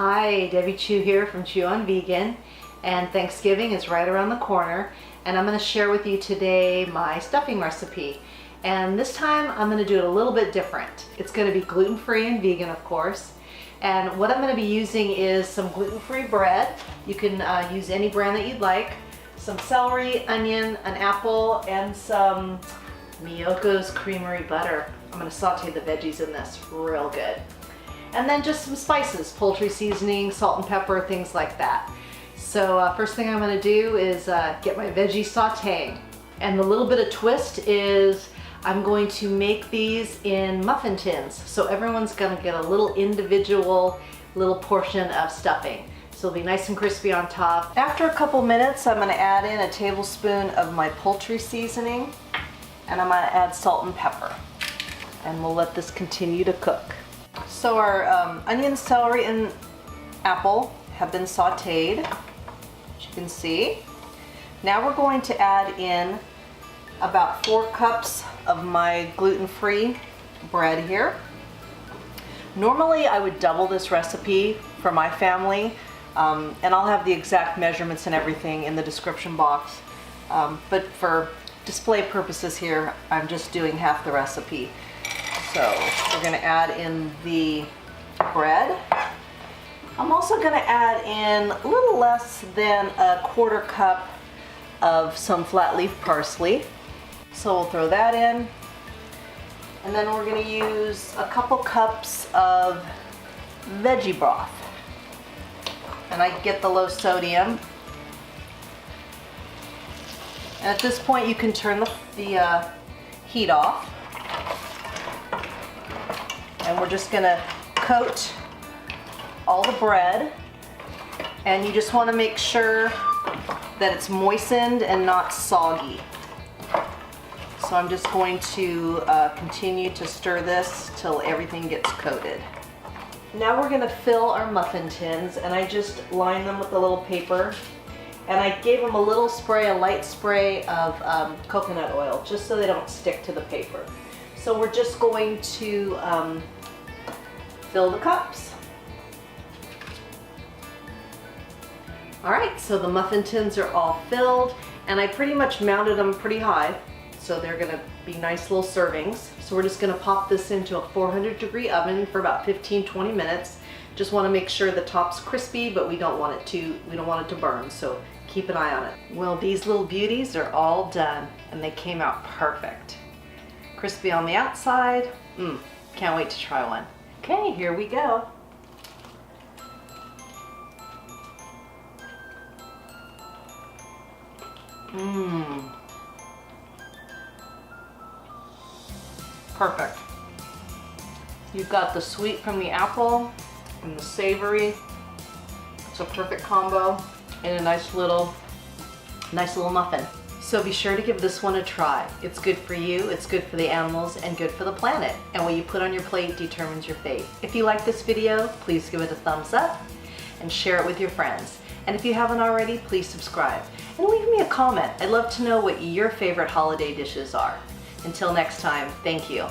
Hi, Debbie Chu here from Chew on Vegan, and Thanksgiving is right around the corner, and I'm going to share with you today my stuffing recipe. And this time I'm going to do it a little bit different. It's going to be gluten-free and vegan, of course. And what I'm going to be using is some gluten-free bread. You can use any brand that you'd like. Some celery, onion, an apple, and some Miyokos creamery butter. I'm going to saute the veggies in this real good. And then just some spices, poultry seasoning, salt and pepper, things like that. So first thing I'm going to do is get my veggies sauteing. And the little bit of twist is I'm going to make these in muffin tins. So everyone's going to get a little individual little portion of stuffing. So it'll be nice and crispy on top. After a couple minutes, I'm going to add in a tablespoon of my poultry seasoning, and I'm going to add salt and pepper. And we'll let this continue to cook. So our onion, celery, and apple have been sauteed, as you can see. Now we're going to add in about 4 cups of my gluten-free bread here. Normally I would double this recipe for my family, and I'll have the exact measurements and everything in the description box. But for display purposes here, I'm just doing half the recipe. So we're going to add in the bread. I'm also going to add in a little less than a 1/4 cup of some flat leaf parsley. So we'll throw that in. And then we're going to use a couple cups of veggie broth. And I get the low sodium. And at this point you can turn the heat off. And we're just going to coat all the bread, and you just want to make sure that it's moistened and not soggy. So I'm just going to continue to stir this till everything gets coated. Now we're going to fill our muffin tins, and I just line them with a little paper, and I gave them a little spray, a light spray of coconut oil, just so they don't stick to the paper. So we're just going to fill the cups. Alright, so the muffin tins are all filled, and I pretty much mounted them pretty high, so they're going to be nice little servings. So we're just going to pop this into a 400-degree oven for about 15-20 minutes. Just want to make sure the top's crispy, but we don't want it to burn, so keep an eye on it. Well, these little beauties are all done, and they came out perfect. Crispy on the outside. Can't wait to try one. Okay, here we go. Perfect. You've got the sweet from the apple and the savory. It's a perfect combo in a nice little muffin. So be sure to give this one a try. It's good for you, it's good for the animals, and good for the planet. And what you put on your plate determines your fate. If you like this video, please give it a thumbs up and share it with your friends. And if you haven't already, please subscribe. And leave me a comment. I'd love to know what your favorite holiday dishes are. Until next time, thank you.